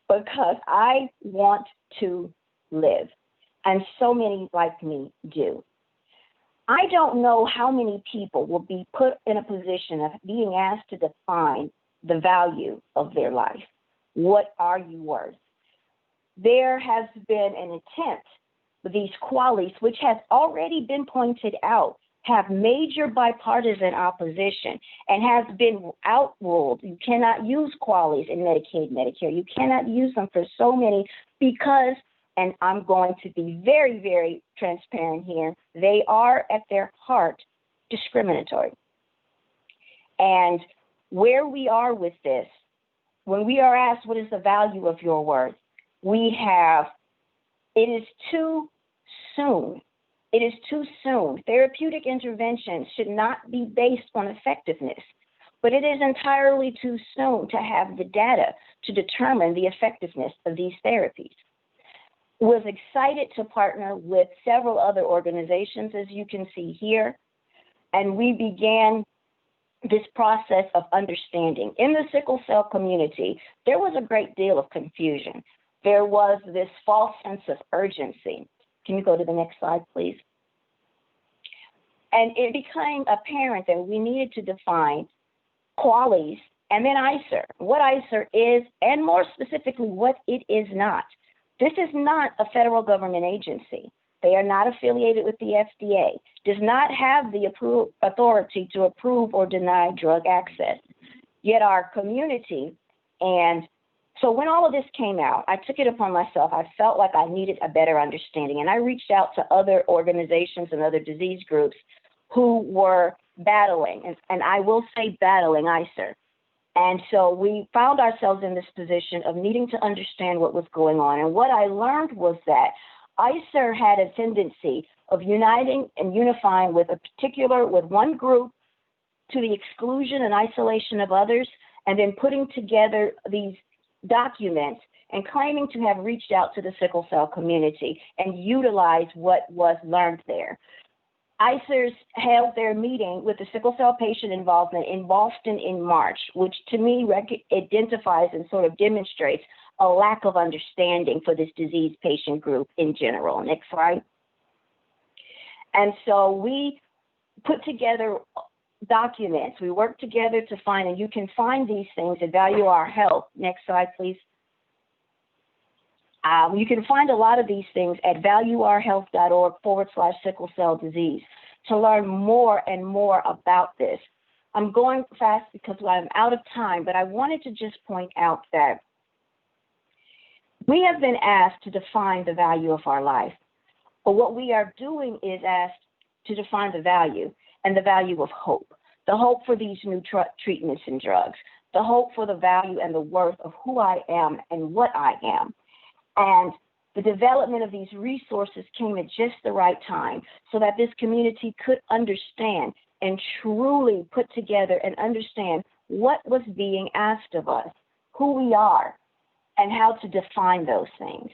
because I want to live, and so many like me do. I don't know how many people will be put in a position of being asked to define the value of their life. What are you worth? There has been an attempt with these QALYs, which has already been pointed out, have major bipartisan opposition and has been outruled. You cannot use QALYs in Medicaid, Medicare. You cannot use them for so many because, and I'm going to be very, very transparent here, they are at their heart discriminatory. And where we are with this, when we are asked what is the value of your worth, it is too soon. It is too soon. Therapeutic interventions should not be based on effectiveness, but it is entirely too soon to have the data to determine the effectiveness of these therapies. Was excited to partner with several other organizations, as you can see here, and we began this process of understanding. In the sickle cell community, there was a great deal of confusion. There was this false sense of urgency. Can you go to the next slide, please? And it became apparent that we needed to define QALYs and then ICER, what ICER is, and more specifically, what it is not. This is not a federal government agency. They are not affiliated with the FDA, does not have the authority to approve or deny drug access. Yet our community, and so when all of this came out, I took it upon myself. I felt like I needed a better understanding, and I reached out to other organizations and other disease groups who were battling, and I will say battling ICER. And so we found ourselves in this position of needing to understand what was going on. And what I learned was that ICER had a tendency of uniting and unifying with one group to the exclusion and isolation of others, and then putting together these documents and claiming to have reached out to the sickle cell community and utilized what was learned there. ICERs held their meeting with the sickle cell patient involvement in Boston in March, which to me identifies and sort of demonstrates a lack of understanding for this disease patient group in general. Next slide. And so we put together documents. We worked together to find, and you can find these things at Value Our Health. Next slide, please. You can find a lot of these things at valueourhealth.org/sickle cell disease to learn more and more about this. I'm going fast because I'm out of time, but I wanted to just point out that we have been asked to define the value of our life. But what we are doing is asked to define the value and the value of hope, the hope for these new treatments and drugs, the hope for the value and the worth of who I am and what I am. And the development of these resources came at just the right time so that this community could understand and truly put together and understand what was being asked of us, who we are, and how to define those things.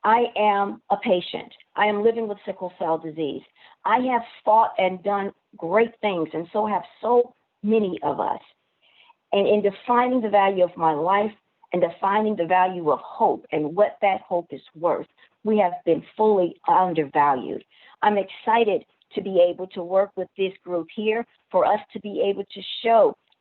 I am a patient. I am living with sickle cell disease. I have fought and done great things, and so have so many of us. And in defining the value of my life, and defining the value of hope and what that hope is worth, we have been fully undervalued. I'm excited to be able to work with this group here, for us to be able to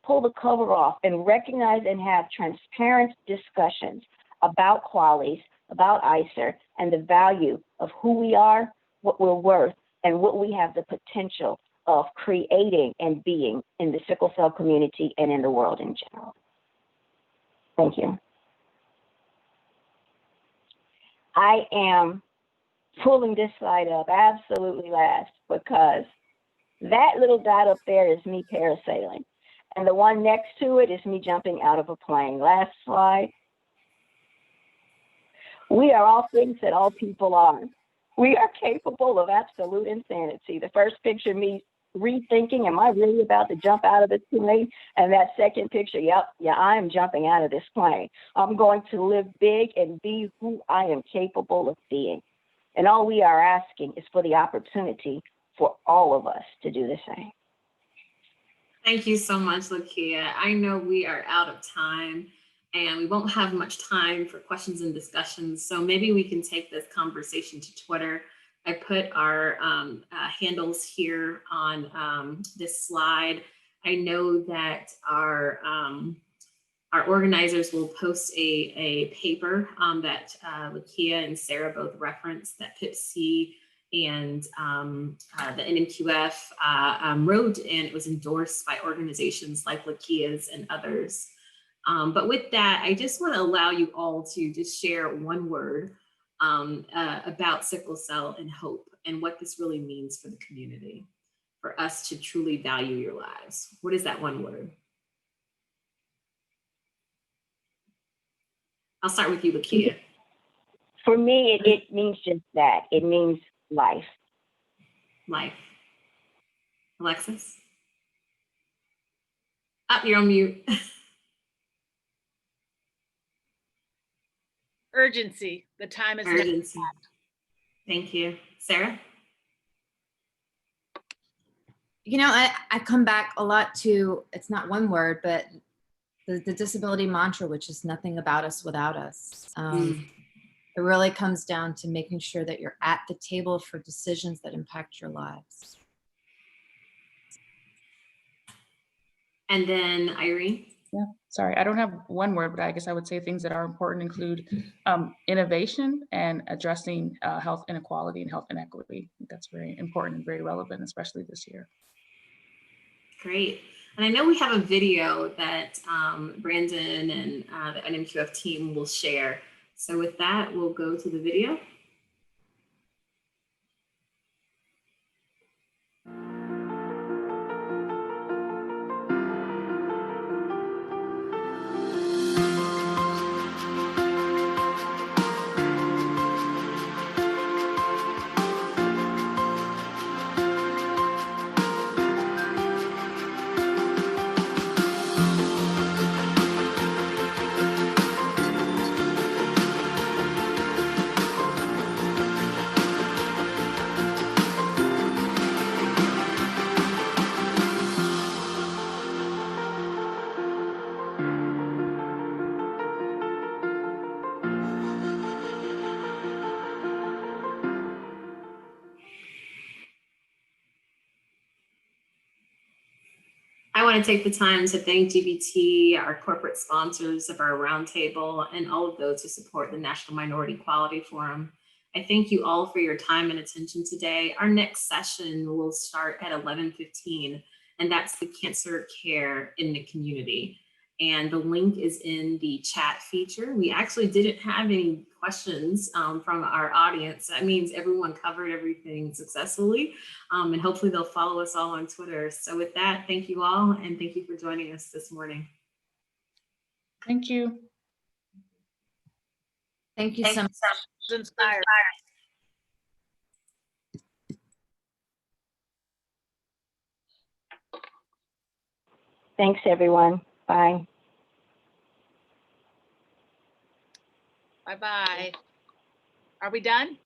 pull the cover off and recognize and have transparent discussions about QALYs, about ICER, and the value of who we are, what we're worth, and what we have the potential of creating and being in the sickle cell community and in the world in general. Thank you. I am pulling this slide up absolutely last because that little dot up there is me parasailing. And the one next to it is me jumping out of a plane. Last slide. We are all things that all people are. We are capable of absolute insanity. The first picture, me rethinking, am I really about to jump out of this plane? And that second picture, yeah, I am jumping out of this plane. I'm going to live big and be who I am capable of being. And all we are asking is for the opportunity for all of us to do the same. Thank you so much, Lakia. I know we are out of time and we won't have much time for questions and discussions. So maybe we can take this conversation to Twitter. I put our handles here on this slide. I know that our organizers will post a paper that Lakia and Sarah both referenced that PIPC and the NMQF wrote, and it was endorsed by organizations like Lakia's and others. But with that, I just want to allow you all to just share one word about sickle cell and hope and what this really means for the community, for us to truly value your lives. What is that one word? I'll start with you, Lakia. For me, it means just that. It means life. Life. Alexis? Oh, you're on mute. Urgency. The time is now. Urgency. Thank you. Sarah? You know, I come back a lot to, it's not one word, but the disability mantra, which is nothing about us without us. It really comes down to making sure that you're at the table for decisions that impact your lives. And then Irene? Yeah, sorry, I don't have one word, but I guess I would say things that are important include innovation and addressing health inequality and health inequity. I think that's very important and very relevant, especially this year. Great. And I know we have a video that Brandon and the NMQF team will share. So with that, we'll go to the video. I want to take the time to thank GBT, our corporate sponsors of our roundtable, and all of those who support the National Minority Quality Forum. I thank you all for your time and attention today. Our next session will start at 11:15, and that's the cancer care in the community. And the link is in the chat feature. We actually didn't have any questions from our audience. That means everyone covered everything successfully, and hopefully they'll follow us all on Twitter. So with that, thank you all, and thank you for joining us this morning. Thank you. Thank you so much. Inspired. Thanks, everyone. Bye. Bye-bye. Are we done?